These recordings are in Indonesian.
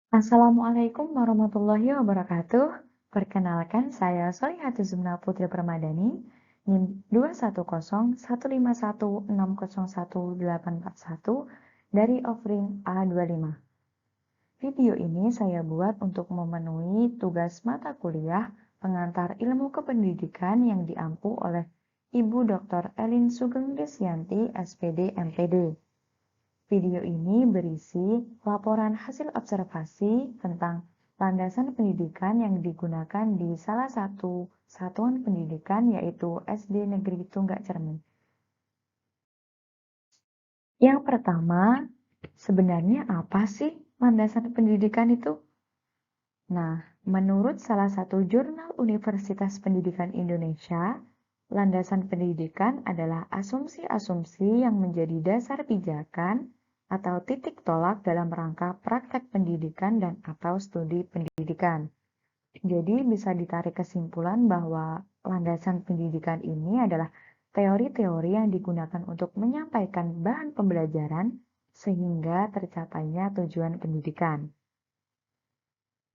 Assalamualaikum warahmatullahi wabarakatuh. Perkenalkan, saya Solihatul Zumna Putri Permadani, NIM 2101051601841 dari Offering A25. Video ini saya buat untuk memenuhi tugas mata kuliah pengantar ilmu kependidikan yang diampu oleh Ibu Dr. Elin Sugeng Desyanti, SPD, MPD. Video ini berisi laporan hasil observasi tentang landasan pendidikan yang digunakan di salah satu satuan pendidikan, yaitu SD Negeri Tunggak Cermin. Yang pertama, sebenarnya apa sih landasan pendidikan itu? Nah, menurut salah satu jurnal Universitas Pendidikan Indonesia, landasan pendidikan adalah asumsi-asumsi yang menjadi dasar pijakan atau titik tolak dalam rangka praktek pendidikan dan atau studi pendidikan. Jadi bisa ditarik kesimpulan bahwa landasan pendidikan ini adalah teori-teori yang digunakan untuk menyampaikan bahan pembelajaran sehingga tercapainya tujuan pendidikan.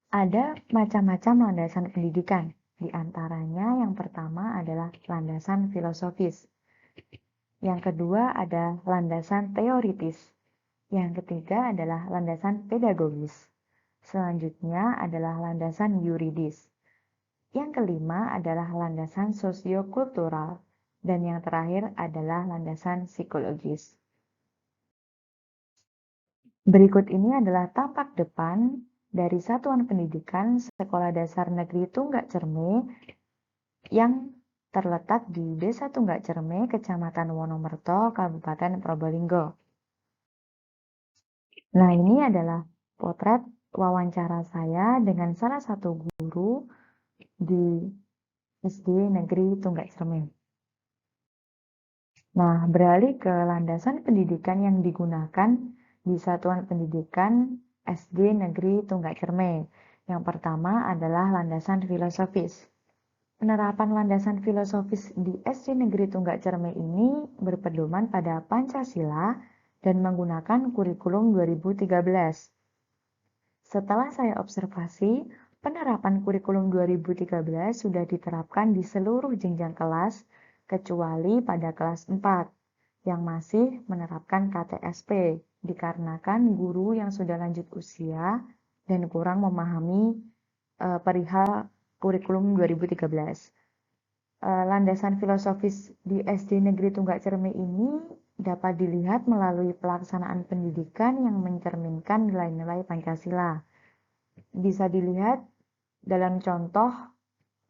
Ada macam-macam landasan pendidikan. Di antaranya yang pertama adalah landasan filosofis. Yang kedua ada landasan teoritis. Yang ketiga adalah landasan pedagogis. Selanjutnya adalah landasan yuridis. Yang kelima adalah landasan sosiokultural. Dan yang terakhir adalah landasan psikologis. Berikut ini adalah tampak depan dari Satuan Pendidikan Sekolah Dasar Negeri Tunggak Cerme yang terletak di Desa Tunggak Cerme, Kecamatan Wonomerto, Kabupaten Probolinggo. Nah, ini adalah potret wawancara saya dengan salah satu guru di SD Negeri Tunggak Cerme. Nah, beralih ke landasan pendidikan yang digunakan di Satuan Pendidikan SD Negeri Tunggak Cerme. Yang pertama adalah landasan filosofis. Penerapan landasan filosofis di SD Negeri Tunggak Cerme ini berpedoman pada Pancasila dan menggunakan kurikulum 2013. Setelah saya observasi, penerapan kurikulum 2013 sudah diterapkan di seluruh jenjang kelas kecuali pada kelas 4 yang masih menerapkan KTSP dikarenakan guru yang sudah lanjut usia dan kurang memahami perihal kurikulum 2013. Landasan filosofis di SD Negeri Tunggak Cerme ini dapat dilihat melalui pelaksanaan pendidikan yang mencerminkan nilai-nilai Pancasila. Bisa dilihat dalam contoh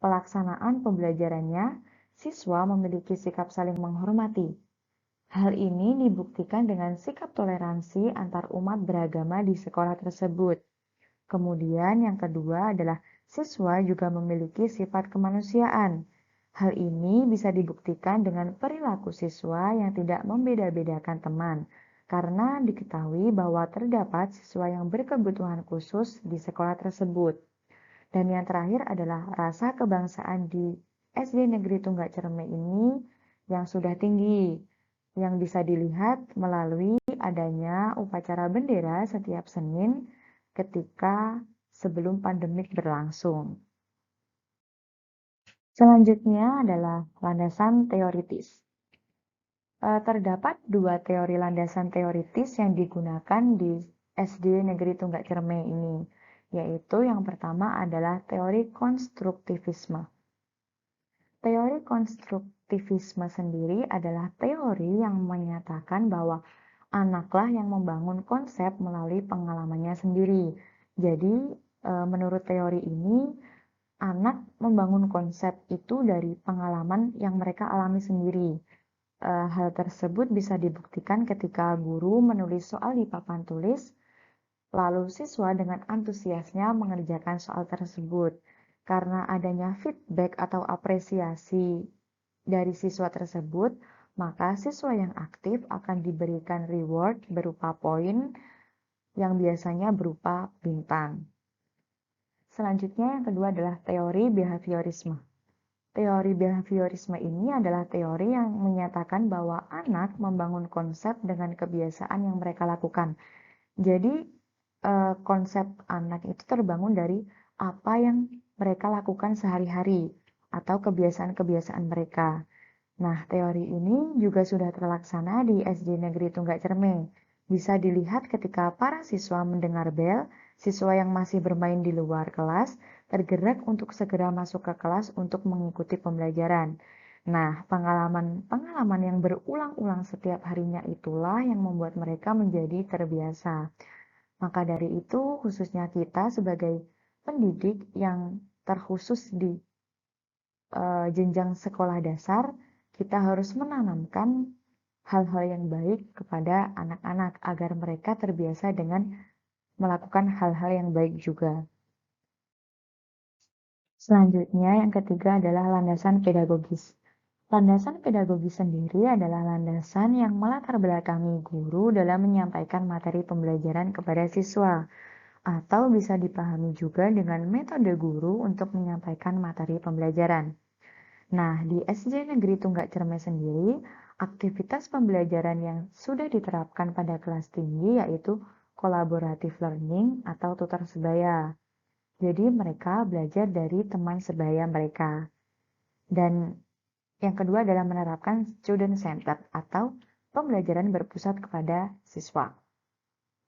pelaksanaan pembelajarannya, siswa memiliki sikap saling menghormati. Hal ini dibuktikan dengan sikap toleransi antar umat beragama di sekolah tersebut. Kemudian yang kedua adalah siswa juga memiliki sifat kemanusiaan. Hal ini bisa dibuktikan dengan perilaku siswa yang tidak membeda-bedakan teman, karena diketahui bahwa terdapat siswa yang berkebutuhan khusus di sekolah tersebut. Dan yang terakhir adalah rasa kebangsaan di SD Negeri Tunggak Cerme ini yang sudah tinggi, yang bisa dilihat melalui adanya upacara bendera setiap Senin ketika sebelum pandemik berlangsung. Selanjutnya adalah landasan teoritis. Terdapat dua teori landasan teoritis yang digunakan di SD Negeri Tunggak Cerme ini, yaitu yang pertama adalah teori konstruktivisme. Teori konstruktivisme sendiri adalah teori yang menyatakan bahwa anaklah yang membangun konsep melalui pengalamannya sendiri. Jadi, menurut teori ini, anak membangun konsep itu dari pengalaman yang mereka alami sendiri. Hal tersebut bisa dibuktikan ketika guru menulis soal di papan tulis, lalu siswa dengan antusiasnya mengerjakan soal tersebut. Karena adanya feedback atau apresiasi dari siswa tersebut, maka siswa yang aktif akan diberikan reward berupa poin yang biasanya berupa bintang. Selanjutnya yang kedua adalah teori behaviorisme. Teori behaviorisme ini adalah teori yang menyatakan bahwa anak membangun konsep dengan kebiasaan yang mereka lakukan. Jadi, konsep anak itu terbangun dari apa yang mereka lakukan sehari-hari atau kebiasaan-kebiasaan mereka. Nah, teori ini juga sudah terlaksana di SD Negeri Tunggak Cerme. Bisa dilihat ketika para siswa mendengar bel, siswa yang masih bermain di luar kelas tergerak untuk segera masuk ke kelas untuk mengikuti pembelajaran. Nah, pengalaman yang berulang-ulang setiap harinya itulah yang membuat mereka menjadi terbiasa. Maka dari itu, khususnya kita sebagai pendidik yang terkhusus di jenjang sekolah dasar, kita harus menanamkan hal-hal yang baik kepada anak-anak agar mereka terbiasa dengan melakukan hal-hal yang baik juga. Selanjutnya, yang ketiga adalah landasan pedagogis. Landasan pedagogis sendiri adalah landasan yang melatar belakangi guru dalam menyampaikan materi pembelajaran kepada siswa, atau bisa dipahami juga dengan metode guru untuk menyampaikan materi pembelajaran. Nah, di SD Negeri Tunggak Cerme sendiri, aktivitas pembelajaran yang sudah diterapkan pada kelas tinggi yaitu collaborative learning atau tutor sebaya. Jadi mereka belajar dari teman sebaya mereka. Dan yang kedua adalah menerapkan student centered atau pembelajaran berpusat kepada siswa.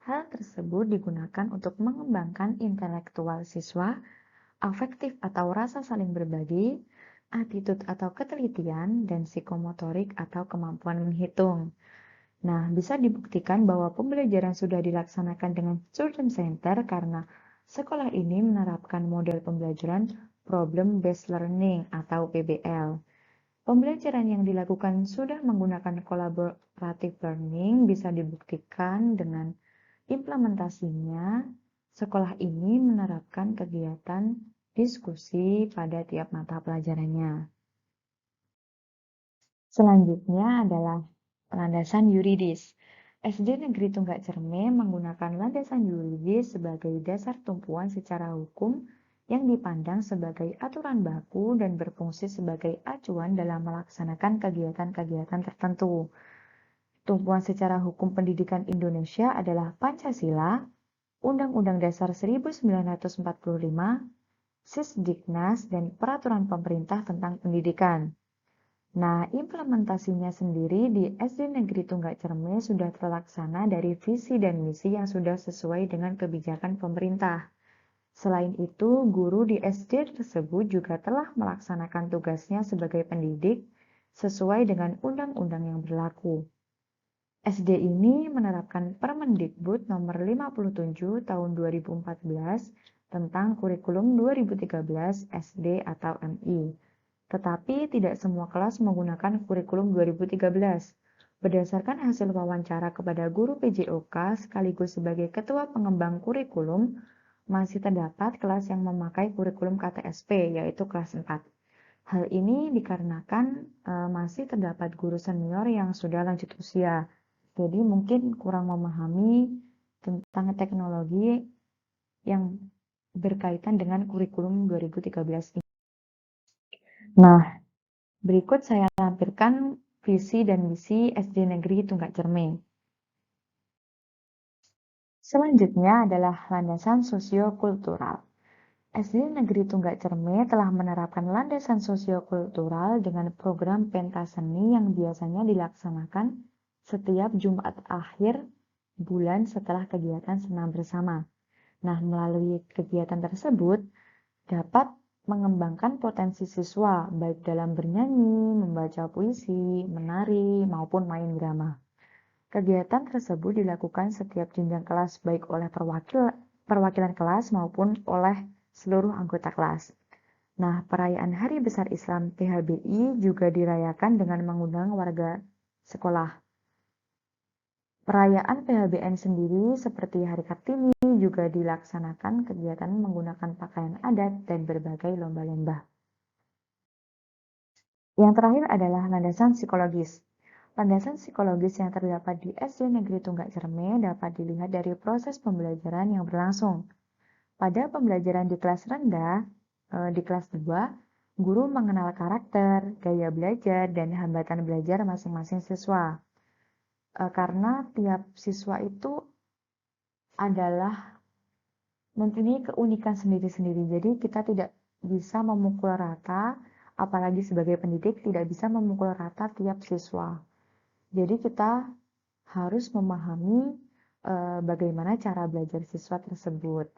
Hal tersebut digunakan untuk mengembangkan intelektual siswa, afektif atau rasa saling berbagi, attitude atau ketelitian, dan psikomotorik atau kemampuan menghitung. Nah, bisa dibuktikan bahwa pembelajaran sudah dilaksanakan dengan student center karena sekolah ini menerapkan model pembelajaran problem based learning atau PBL. Pembelajaran yang dilakukan sudah menggunakan collaborative learning bisa dibuktikan dengan implementasinya. Sekolah ini menerapkan kegiatan diskusi pada tiap mata pelajarannya. Selanjutnya adalah landasan yuridis. SD Negeri Tunggak Cerme menggunakan landasan yuridis sebagai dasar tumpuan secara hukum yang dipandang sebagai aturan baku dan berfungsi sebagai acuan dalam melaksanakan kegiatan-kegiatan tertentu. Tumpuan secara hukum pendidikan Indonesia adalah Pancasila, Undang-Undang Dasar 1945, Sisdiknas, dan Peraturan Pemerintah tentang Pendidikan. Nah, implementasinya sendiri di SD Negeri Tunggak Cerme sudah terlaksana dari visi dan misi yang sudah sesuai dengan kebijakan pemerintah. Selain itu, guru di SD tersebut juga telah melaksanakan tugasnya sebagai pendidik sesuai dengan undang-undang yang berlaku. SD ini menerapkan Permendikbud nomor 57 tahun 2014 tentang kurikulum 2013 SD atau MI. Tetapi tidak semua kelas menggunakan kurikulum 2013. Berdasarkan hasil wawancara kepada guru PJOK sekaligus sebagai ketua pengembang kurikulum, masih terdapat kelas yang memakai kurikulum KTSP, yaitu kelas 4. Hal ini dikarenakan masih terdapat guru senior yang sudah lanjut usia, jadi mungkin kurang memahami tentang teknologi yang berkaitan dengan kurikulum 2013 ini. Nah, berikut saya lampirkan visi dan misi SD Negeri Tunggak Cerme. Selanjutnya adalah landasan sosiokultural. SD Negeri Tunggak Cerme telah menerapkan landasan sosiokultural dengan program pentas seni yang biasanya dilaksanakan setiap Jumat akhir bulan setelah kegiatan senam bersama. Nah, melalui kegiatan tersebut dapat mengembangkan potensi siswa baik dalam bernyanyi, membaca puisi, menari, maupun main drama. Kegiatan tersebut dilakukan setiap jenjang kelas baik oleh perwakilan kelas maupun oleh seluruh anggota kelas. Nah, perayaan Hari Besar Islam PHBI juga dirayakan dengan mengundang warga sekolah. Perayaan PHBN sendiri seperti Hari Kartini juga dilaksanakan kegiatan menggunakan pakaian adat dan berbagai lomba-lomba. Yang terakhir adalah landasan psikologis. Landasan psikologis yang terdapat di SD Negeri Tunggak Cerme dapat dilihat dari proses pembelajaran yang berlangsung. Pada pembelajaran di kelas rendah, di kelas 2, guru mengenal karakter, gaya belajar, dan hambatan belajar masing-masing siswa. Karena tiap siswa itu adalah mempunyai keunikan sendiri-sendiri. Jadi kita tidak bisa memukul rata, apalagi sebagai pendidik tidak bisa memukul rata tiap siswa. Jadi kita harus memahami bagaimana cara belajar siswa tersebut.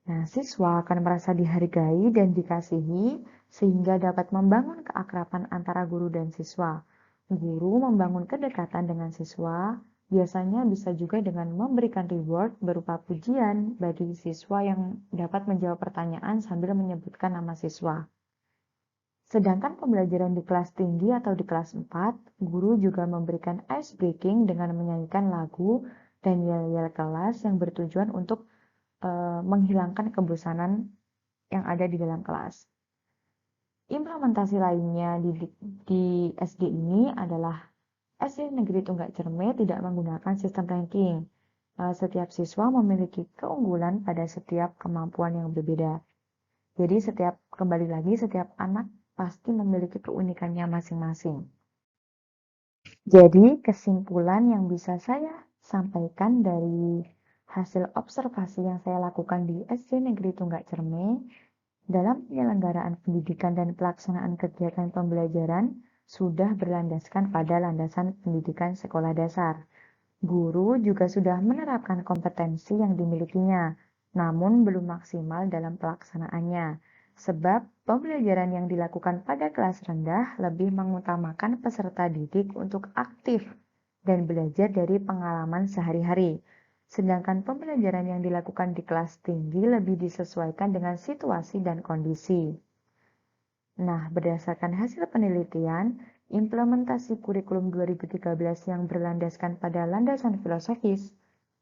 Nah, siswa akan merasa dihargai dan dikasihi sehingga dapat membangun keakraban antara guru dan siswa. Guru membangun kedekatan dengan siswa, biasanya bisa juga dengan memberikan reward berupa pujian bagi siswa yang dapat menjawab pertanyaan sambil menyebutkan nama siswa. Sedangkan pembelajaran di kelas tinggi atau di kelas 4, guru juga memberikan ice breaking dengan menyanyikan lagu dan yel-yel kelas yang bertujuan untuk menghilangkan kebosanan yang ada di dalam kelas. Implementasi lainnya di SD ini adalah SD Negeri Tunggak Cerme tidak menggunakan sistem ranking. Setiap siswa memiliki keunggulan pada setiap kemampuan yang berbeda. Jadi kembali lagi setiap anak pasti memiliki keunikannya masing-masing. Jadi kesimpulan yang bisa saya sampaikan dari hasil observasi yang saya lakukan di SD Negeri Tunggak Cerme, dalam penyelenggaraan pendidikan dan pelaksanaan kegiatan pembelajaran sudah berlandaskan pada landasan pendidikan sekolah dasar. Guru juga sudah menerapkan kompetensi yang dimilikinya, namun belum maksimal dalam pelaksanaannya. Sebab pembelajaran yang dilakukan pada kelas rendah lebih mengutamakan peserta didik untuk aktif dan belajar dari pengalaman sehari-hari. Sedangkan pembelajaran yang dilakukan di kelas tinggi lebih disesuaikan dengan situasi dan kondisi. Nah, berdasarkan hasil penelitian, implementasi kurikulum 2013 yang berlandaskan pada landasan filosofis,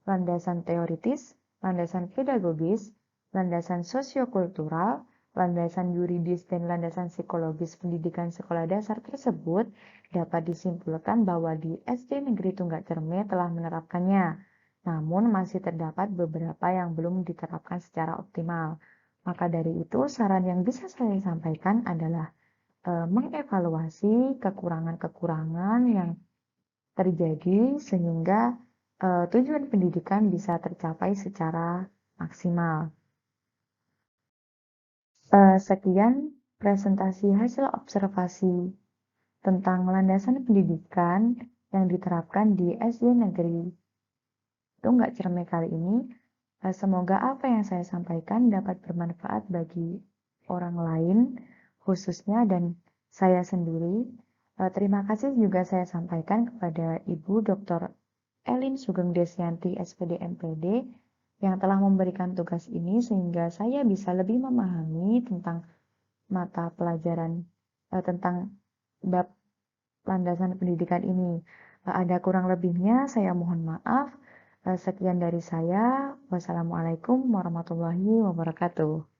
landasan teoritis, landasan pedagogis, landasan sosiokultural, landasan yuridis, dan landasan psikologis pendidikan sekolah dasar tersebut dapat disimpulkan bahwa di SD Negeri Tunggak Cerme telah menerapkannya. Namun masih terdapat beberapa yang belum diterapkan secara optimal. Maka dari itu, saran yang bisa saya sampaikan adalah mengevaluasi kekurangan-kekurangan yang terjadi sehingga tujuan pendidikan bisa tercapai secara maksimal. Sekian presentasi hasil observasi tentang landasan pendidikan yang diterapkan di SD Negeri Tunggak Cerme kali ini. Semoga apa yang saya sampaikan dapat bermanfaat bagi orang lain, khususnya dan saya sendiri. Terima kasih juga saya sampaikan kepada Ibu Dr. Elin Sugeng Desyanti, SPD MPD, yang telah memberikan tugas ini sehingga saya bisa lebih memahami tentang mata pelajaran tentang bab landasan pendidikan ini. Ada kurang lebihnya, saya mohon maaf. Sekian dari saya. Wassalamualaikum warahmatullahi wabarakatuh.